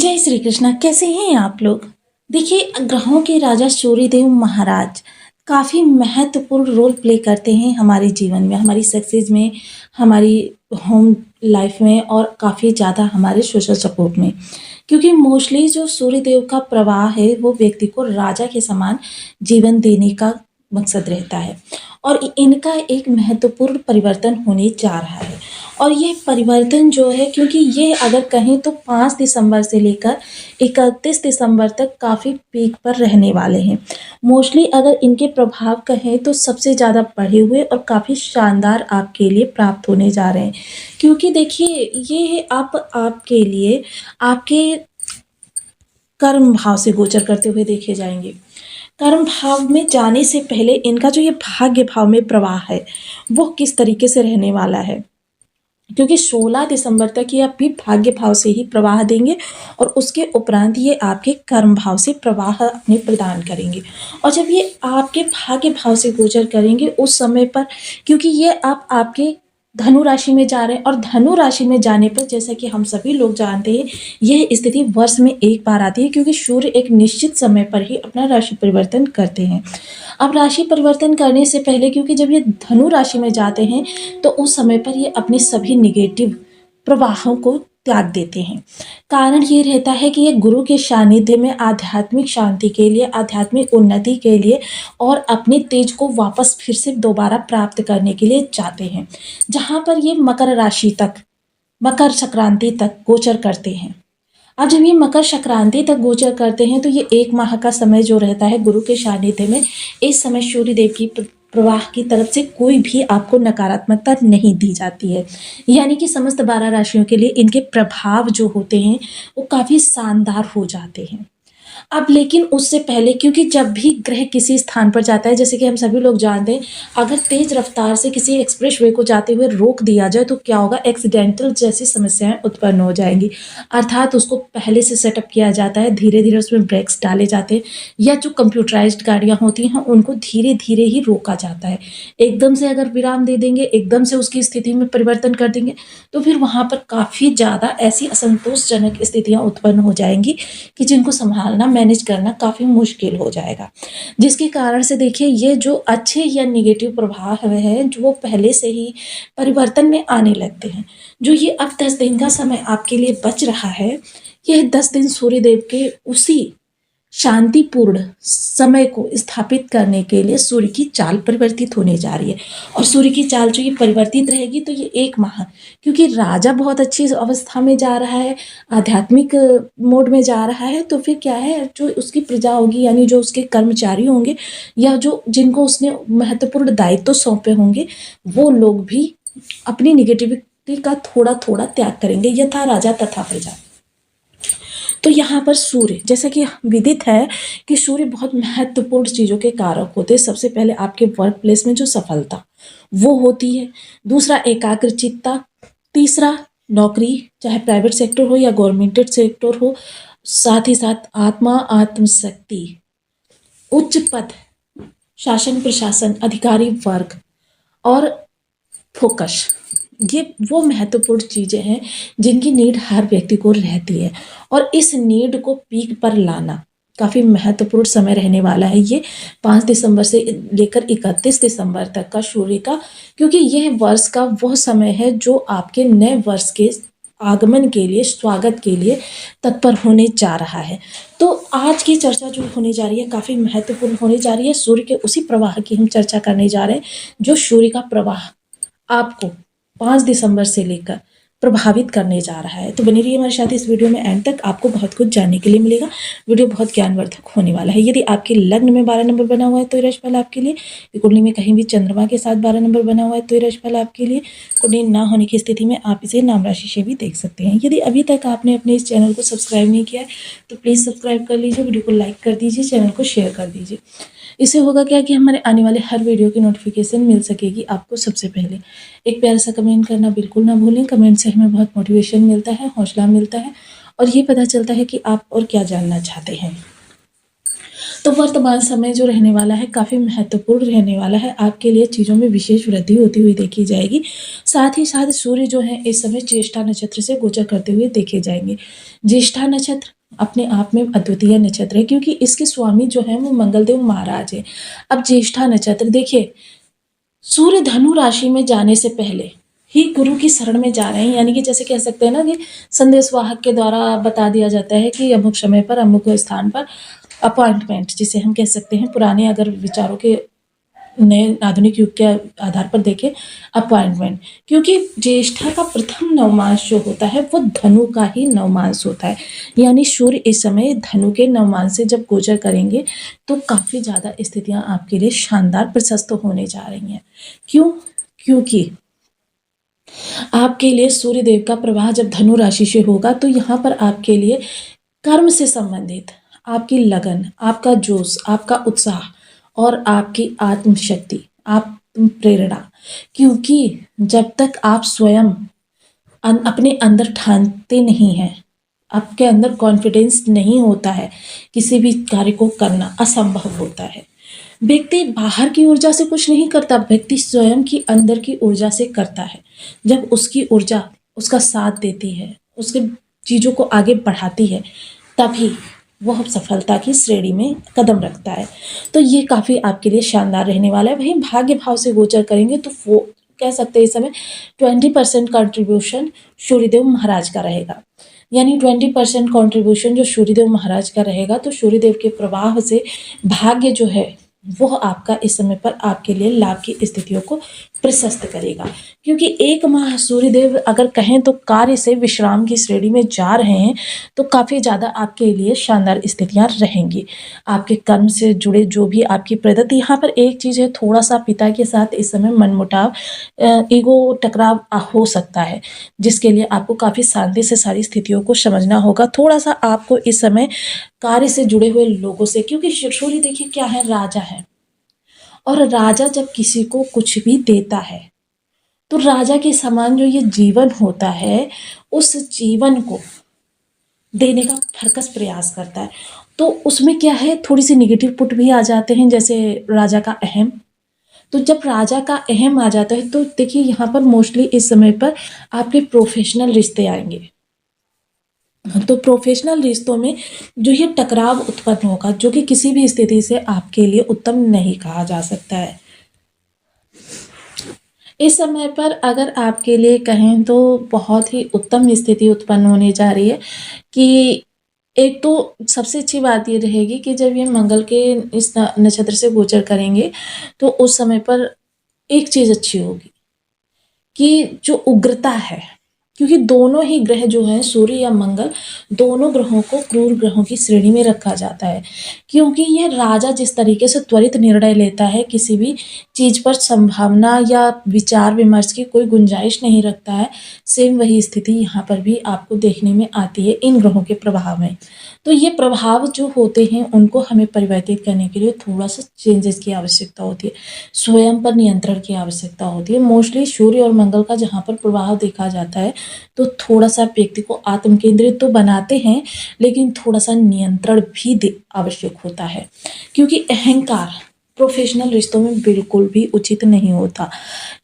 जय श्री कृष्णा। कैसे हैं आप लोग। देखिए, ग्रहों के राजा सूर्यदेव महाराज काफ़ी महत्वपूर्ण रोल प्ले करते हैं हमारे जीवन में, हमारी सक्सेस में, हमारी होम लाइफ में और काफ़ी ज़्यादा हमारे सोशल सपोर्ट में। क्योंकि मोस्टली जो सूर्यदेव का प्रवाह है वो व्यक्ति को राजा के समान जीवन देने का मकसद रहता है और इनका एक महत्वपूर्ण परिवर्तन होने जा रहा है। और ये परिवर्तन जो है, क्योंकि ये अगर कहें तो 5 दिसंबर से लेकर 31 दिसंबर तक काफ़ी पीक पर रहने वाले हैं। मोस्टली अगर इनके प्रभाव कहें तो सबसे ज़्यादा बढ़े हुए और काफ़ी शानदार आपके लिए प्राप्त होने जा रहे हैं। क्योंकि देखिए, ये आपके लिए आपके कर्म भाव से गोचर करते हुए देखे जाएंगे। कर्म भाव में जाने से पहले इनका जो ये भाग्य भाव में प्रवाह है वो किस तरीके से रहने वाला है, क्योंकि 16 दिसंबर तक ये आप भी भाग्य भाव से ही प्रवाह देंगे और उसके उपरांत ये आपके कर्म भाव से प्रवाह अपने प्रदान करेंगे। और जब ये आपके भाग्य भाव से गोचर करेंगे उस समय पर, क्योंकि ये आप आपके धनु राशि में जा रहे हैं और धनु राशि में जाने पर जैसा कि हम सभी लोग जानते हैं यह स्थिति वर्ष में एक बार आती है, क्योंकि सूर्य एक निश्चित समय पर ही अपना राशि परिवर्तन करते हैं। अब राशि परिवर्तन करने से पहले, क्योंकि जब ये धनु राशि में जाते हैं तो उस समय पर ये अपने सभी निगेटिव प्रवाहों को त्याग देते हैं। कारण ये रहता है कि ये गुरु के सानिध्य में आध्यात्मिक शांति के लिए, आध्यात्मिक उन्नति के लिए और अपने तेज को वापस फिर से दोबारा प्राप्त करने के लिए चाहते हैं, जहाँ पर ये मकर राशि तक, मकर संक्रांति तक गोचर करते हैं। अब जब ये मकर संक्रांति तक गोचर करते हैं तो ये 1 माह का समय जो रहता है गुरु के सानिध्य में, इस समय सूर्यदेव की प्रवाह की तरफ से कोई भी आपको नकारात्मकता नहीं दी जाती है। यानी कि समस्त 12 राशियों के लिए इनके प्रभाव जो होते हैं वो काफ़ी शानदार हो जाते हैं। अब लेकिन उससे पहले, क्योंकि जब भी ग्रह किसी स्थान पर जाता है, जैसे कि हम सभी लोग जानते हैं, अगर तेज रफ्तार से किसी एक्सप्रेस वे को जाते हुए रोक दिया जाए तो क्या होगा, एक्सीडेंटल जैसी समस्याएं उत्पन्न हो जाएंगी। अर्थात उसको पहले से सेटअप किया जाता है, धीरे धीरे उसमें ब्रेक्स डाले जाते हैं, या जो कंप्यूटराइज्ड गाड़ियाँ होती हैं उनको धीरे धीरे ही रोका जाता है। एकदम से अगर विराम दे देंगे, एकदम से उसकी स्थिति में परिवर्तन कर देंगे तो फिर वहाँ पर काफ़ी ज़्यादा ऐसी असंतोषजनक स्थितियाँ उत्पन्न हो जाएंगी कि जिनको संभालना, मैनेज करना काफ़ी मुश्किल हो जाएगा। जिसके कारण से देखिए, ये जो अच्छे या नेगेटिव प्रभाव है जो वो पहले से ही परिवर्तन में आने लगते हैं। जो ये अब 10 दिन का समय आपके लिए बच रहा है, यह 10 दिन सूर्यदेव के उसी शांतिपूर्ण समय को स्थापित करने के लिए सूर्य की चाल परिवर्तित होने जा रही है। और सूर्य की चाल जो ये परिवर्तित रहेगी तो ये 1 माह, क्योंकि राजा बहुत अच्छी अवस्था में जा रहा है, आध्यात्मिक मोड में जा रहा है, तो फिर क्या है, जो उसकी प्रजा होगी यानी जो उसके कर्मचारी होंगे या जो जिनको उसने महत्वपूर्ण दायित्व सौंपे होंगे, वो लोग भी अपनी निगेटिविटी का थोड़ा थोड़ा त्याग करेंगे, यथा राजा तथा प्रजा। तो यहाँ पर सूर्य, जैसा कि विदित है कि सूर्य बहुत महत्वपूर्ण चीज़ों के कारक होते हैं। सबसे पहले आपके वर्क प्लेस में जो सफलता वो होती है, दूसरा एकाग्रचित्ता, तीसरा नौकरी, चाहे प्राइवेट सेक्टर हो या गवर्नमेंटेड सेक्टर हो, साथ ही साथ आत्मा, आत्मशक्ति, उच्च पद, शासन प्रशासन, अधिकारी वर्ग और फोकस। ये वो महत्वपूर्ण चीज़ें हैं जिनकी नीड हर व्यक्ति को रहती है और इस नीड को पीक पर लाना काफ़ी महत्वपूर्ण समय रहने वाला है ये 5 दिसंबर से लेकर 31 दिसंबर तक का सूर्य का, क्योंकि यह वर्ष का वह समय है जो आपके नए वर्ष के आगमन के लिए, स्वागत के लिए तत्पर होने जा रहा है। तो आज की चर्चा जो होने जा रही है काफ़ी महत्वपूर्ण होने जा रही है। सूर्य के उसी प्रवाह की हम चर्चा करने जा रहे हैं जो सूर्य का प्रवाह आपको 5 दिसंबर से लेकर प्रभावित करने जा रहा है। तो बनी रहिए हमारे साथ इस वीडियो में, एंड तक आपको बहुत कुछ जानने के लिए मिलेगा। वीडियो बहुत ज्ञानवर्धक होने वाला है। यदि आपके लग्न में 12 नंबर बना हुआ है तो ये राशिफल आपके लिए, कुंडली में कहीं भी चंद्रमा के साथ 12 नंबर बना हुआ है तो ये राशिफल आपके लिए, कुंडली ना होने की स्थिति में आप इसे नाम राशि से भी देख सकते हैं। यदि अभी तक आपने अपने इस चैनल को सब्सक्राइब नहीं किया है तो प्लीज़ सब्सक्राइब कर लीजिए, वीडियो को लाइक कर दीजिए, चैनल को शेयर कर दीजिए। इससे होगा क्या कि हमारे आने वाले हर वीडियो की नोटिफिकेशन मिल सकेगी आपको सबसे पहले। एक प्यारा सा कमेंट करना बिल्कुल ना भूलें। कमेंट से हमें बहुत मोटिवेशन मिलता है, हौसला मिलता है और ये पता चलता है कि आप और क्या जानना चाहते हैं। तो वर्तमान समय जो रहने वाला है काफ़ी महत्वपूर्ण रहने वाला है, आपके लिए चीज़ों में विशेष वृद्धि होती हुई देखी जाएगी। साथ ही साथ सूर्य जो है इस समय ज्येष्ठा नक्षत्र से गोचर करते हुए देखे जाएंगे। ज्येष्ठा नक्षत्र अपने आप में अद्वितीय नक्षत्र है, क्योंकि इसके स्वामी जो है वो मंगलदेव महाराज है। अब ज्येष्ठा नक्षत्र देखिए, सूर्य धनु राशि में जाने से पहले ही गुरु की शरण में जा रहे हैं, यानी कि जैसे कह सकते हैं ना कि संदेशवाहक के द्वारा बता दिया जाता है कि अमुक समय पर अमुक स्थान पर अपॉइंटमेंट, जिसे हम कह सकते हैं पुराने अगर विचारों के नए आधुनिक युग के आधार पर देखें, अपॉइंटमेंट, क्योंकि ज्येष्ठा का प्रथम नवमास जो होता है वो धनु का ही नवमास होता है। यानी सूर्य इस समय धनु के नवमास से जब गोचर करेंगे तो काफ़ी ज़्यादा स्थितियां आपके लिए शानदार प्रशस्त होने जा रही हैं। क्यों? क्योंकि आपके लिए सूर्य देव का प्रवाह जब धनु राशि से होगा तो यहाँ पर आपके लिए कर्म से संबंधित आपकी लगन, आपका जोश, आपका उत्साह और आपकी आत्मशक्ति, आत्म प्रेरणा, क्योंकि जब तक आप स्वयं अपने अंदर ठानते नहीं हैं, आपके अंदर कॉन्फिडेंस नहीं होता है, किसी भी कार्य को करना असंभव होता है। व्यक्ति बाहर की ऊर्जा से कुछ नहीं करता, व्यक्ति स्वयं की अंदर की ऊर्जा से करता है। जब उसकी ऊर्जा उसका साथ देती है, उसके चीज़ों को आगे बढ़ाती है, तभी वह सफलता की श्रेणी में कदम रखता है। तो ये काफ़ी आपके लिए शानदार रहने वाला है। वहीं भाग्य भाव से गोचर करेंगे तो वो कह सकते हैं इस समय 20% कंट्रीब्यूशन सूर्यदेव महाराज का रहेगा। यानी 20% कंट्रीब्यूशन जो सूर्यदेव महाराज का रहेगा, तो सूर्यदेव के प्रभाव से भाग्य जो है वह आपका इस समय पर आपके लिए लाभ की स्थितियों को प्रशस्त करेगा। क्योंकि एक माह सूर्यदेव अगर कहें तो कार्य से विश्राम की श्रेणी में जा रहे हैं, तो काफ़ी ज़्यादा आपके लिए शानदार स्थितियां रहेंगी। आपके कर्म से जुड़े जो भी आपकी प्रगति, यहाँ पर एक चीज़ है, थोड़ा सा पिता के साथ इस समय मनमुटाव, ईगो टकराव हो सकता है, जिसके लिए आपको काफ़ी शांति से सारी स्थितियों को समझना होगा। थोड़ा सा आपको इस समय कार्य से जुड़े हुए लोगों से, क्योंकि सूर्य देखिए क्या है, राजा है, और राजा जब किसी को कुछ भी देता है तो राजा के समान जो ये जीवन होता है, उस जीवन को देने का भरकस प्रयास करता है। तो उसमें क्या है, थोड़ी सी निगेटिव पुट भी आ जाते हैं, जैसे राजा का अहम। तो जब राजा का अहम आ जाता है तो देखिए यहाँ पर मोस्टली इस समय पर आपके प्रोफेशनल रिश्ते आएंगे। तो प्रोफेशनल रिश्तों में जो ये टकराव उत्पन्न होगा, जो कि किसी भी स्थिति से आपके लिए उत्तम नहीं कहा जा सकता है। इस समय पर अगर आपके लिए कहें तो बहुत ही उत्तम स्थिति उत्पन्न होने जा रही है कि एक तो सबसे अच्छी बात ये रहेगी कि जब ये मंगल के इस नक्षत्र से गोचर करेंगे तो उस समय पर एक चीज़ अच्छी होगी कि जो उग्रता है, क्योंकि दोनों ही ग्रह जो हैं, सूर्य या मंगल, दोनों ग्रहों को क्रूर ग्रहों की श्रेणी में रखा जाता है। क्योंकि ये राजा जिस तरीके से त्वरित निर्णय लेता है, किसी भी चीज़ पर संभावना या विचार विमर्श की कोई गुंजाइश नहीं रखता है, सेम वही स्थिति यहाँ पर भी आपको देखने में आती है इन ग्रहों के प्रभाव में। तो ये प्रभाव जो होते हैं उनको हमें परिवर्तित करने के लिए थोड़ा सा चेंजेस की आवश्यकता होती है, स्वयं पर नियंत्रण की आवश्यकता होती है। मोस्टली सूर्य और मंगल का जहाँ पर प्रभाव देखा जाता है तो थोड़ा सा व्यक्ति को आत्म केंद्रित तो बनाते हैं, लेकिन थोड़ा सा नियंत्रण भी आवश्यक होता है, क्योंकि अहंकार प्रोफेशनल रिश्तों में बिल्कुल भी उचित नहीं होता।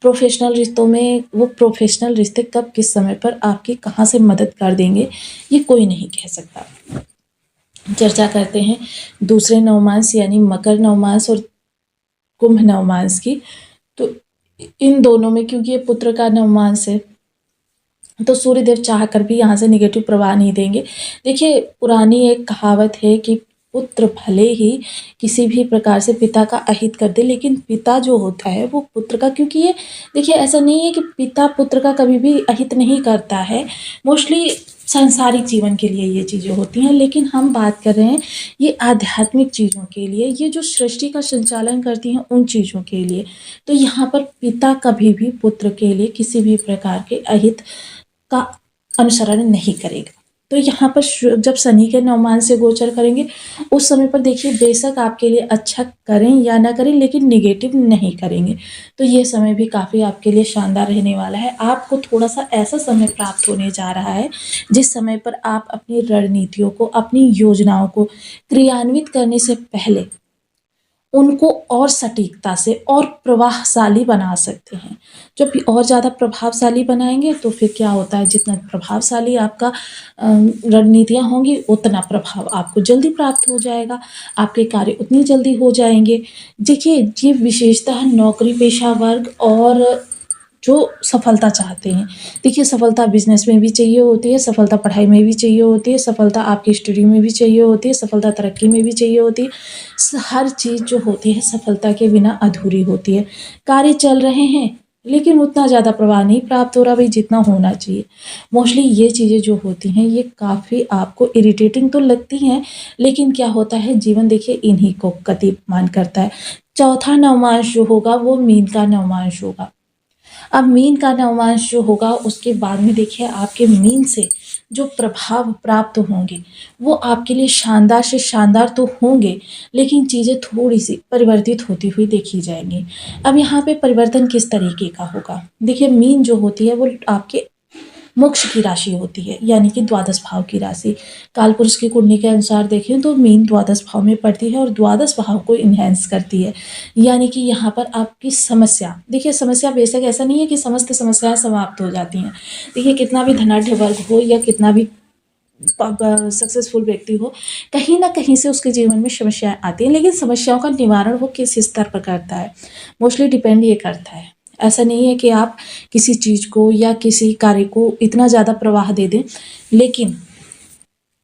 प्रोफेशनल रिश्तों में वो प्रोफेशनल रिश्ते कब किस समय पर आपकी कहाँ से मदद कर देंगे ये कोई नहीं कह सकता। चर्चा करते हैं दूसरे नवमास यानी मकर नवमास और कुंभ नवमास की। तो इन दोनों में क्योंकि ये पुत्र का नवमास है तो सूर्यदेव चाह कर भी यहाँ से निगेटिव प्रभाव नहीं देंगे। देखिए पुरानी एक कहावत है कि पुत्र भले ही किसी भी प्रकार से पिता का अहित कर दे, लेकिन पिता जो होता है वो पुत्र का, क्योंकि ये देखिए ऐसा नहीं है कि पिता पुत्र का कभी भी अहित नहीं करता है, मोस्टली सांसारिक जीवन के लिए ये चीज़ें होती हैं। लेकिन हम बात कर रहे हैं ये आध्यात्मिक चीज़ों के लिए, ये जो सृष्टि का संचालन करती हैं उन चीज़ों के लिए। तो यहाँ पर पिता कभी भी पुत्र के लिए किसी भी प्रकार के अहित का अनुसरण नहीं करेगा। तो यहाँ पर जब शनि के नवमान से गोचर करेंगे, उस समय पर देखिए बेशक आपके लिए अच्छा करें या ना करें, लेकिन नेगेटिव नहीं करेंगे। तो ये समय भी काफ़ी आपके लिए शानदार रहने वाला है। आपको थोड़ा-सा ऐसा समय प्राप्त होने जा रहा है, जिस समय पर आप अपनी रणनीतियों को, अपनी योजनाओं को क्रियान्वित करने से पहले उनको और सटीकता से और प्रभावशाली बना सकते हैं। जब और ज़्यादा प्रभावशाली बनाएँगे तो फिर क्या होता है, जितना प्रभावशाली आपका रणनीतियाँ होंगी, उतना प्रभाव आपको जल्दी प्राप्त हो जाएगा, आपके कार्य उतनी जल्दी हो जाएँगे। देखिए, ये विशेषतः है नौकरी पेशा वर्ग और जो सफलता चाहते हैं। देखिए, सफलता बिज़नेस में भी चाहिए होती है, सफलता पढ़ाई में भी चाहिए होती है, सफलता आपकी स्टडी में भी चाहिए होती है, सफलता तरक्की में भी चाहिए होती है। हर चीज़ जो होती है सफलता के बिना अधूरी होती है। कार्य चल रहे हैं, लेकिन उतना ज़्यादा प्रभाव नहीं प्राप्त हो रहा भाई जितना होना चाहिए। मोस्टली ये चीज़ें जो होती हैं, ये काफ़ी आपको इरिटेटिंग तो लगती हैं, लेकिन क्या होता है, जीवन देखिए इन्हीं को गतिमान करता है। चौथा नवमांश जो होगा वो मीन का नवमांश होगा। अब मीन का नवमांश जो होगा उसके बाद में देखिए आपके मीन से जो प्रभाव प्राप्त होंगे, वो आपके लिए शानदार से शानदार तो होंगे, लेकिन चीज़ें थोड़ी-सी परिवर्तित होती हुई देखी जाएँगी। अब यहाँ पे परिवर्तन किस तरीके का होगा? देखिए, मीन जो होती है वो आपके मोक्ष की राशि होती है, यानी कि द्वादश भाव की राशि। कालपुरुष की कुंडली के अनुसार देखें तो मीन द्वादश भाव में पड़ती है और द्वादश भाव को इन्हेंस करती है। यानी कि यहाँ पर आपकी समस्या, देखिए समस्या बेशक ऐसा नहीं है कि समस्त समस्याएँ समाप्त हो जाती हैं। देखिए, कितना भी धनाढ्य वर्ग हो या कितना भी सक्सेसफुल व्यक्ति हो, कहीं न कहीं से उसके जीवन में समस्याएँ आती हैं, लेकिन समस्याओं का निवारण वो किस स्तर पर करता है, मोस्टली डिपेंड ये करता है। ऐसा नहीं है कि आप किसी चीज़ को या किसी कार्य को इतना ज़्यादा प्रवाह दे दें, लेकिन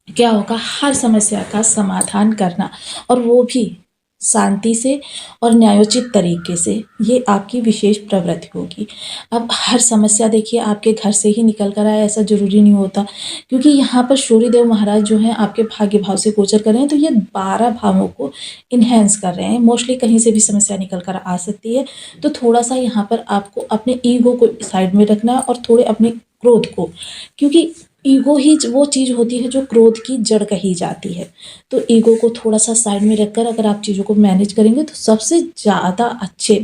क्या होगा, हर समस्या का समाधान करना और वो भी शांति से और न्यायोचित तरीके से, ये आपकी विशेष प्रवृत्ति होगी। अब हर समस्या देखिए आपके घर से ही निकल कर आए ऐसा ज़रूरी नहीं होता, क्योंकि यहाँ पर सूर्यदेव महाराज जो हैं आपके भाग्य भाव से गोचर कर रहे हैं, तो ये 12 भावों को इन्हेंस कर रहे हैं। मोस्टली कहीं से भी समस्या निकल कर आ सकती है, तो थोड़ा-सा यहाँ पर आपको अपने ईगो को साइड में रखना है और थोड़े अपने क्रोध को, क्योंकि ईगो ही वो चीज़ होती है जो क्रोध की जड़ कही जाती है। तो ईगो को थोड़ा-सा साइड में रखकर अगर आप चीज़ों को मैनेज करेंगे तो सबसे ज़्यादा अच्छे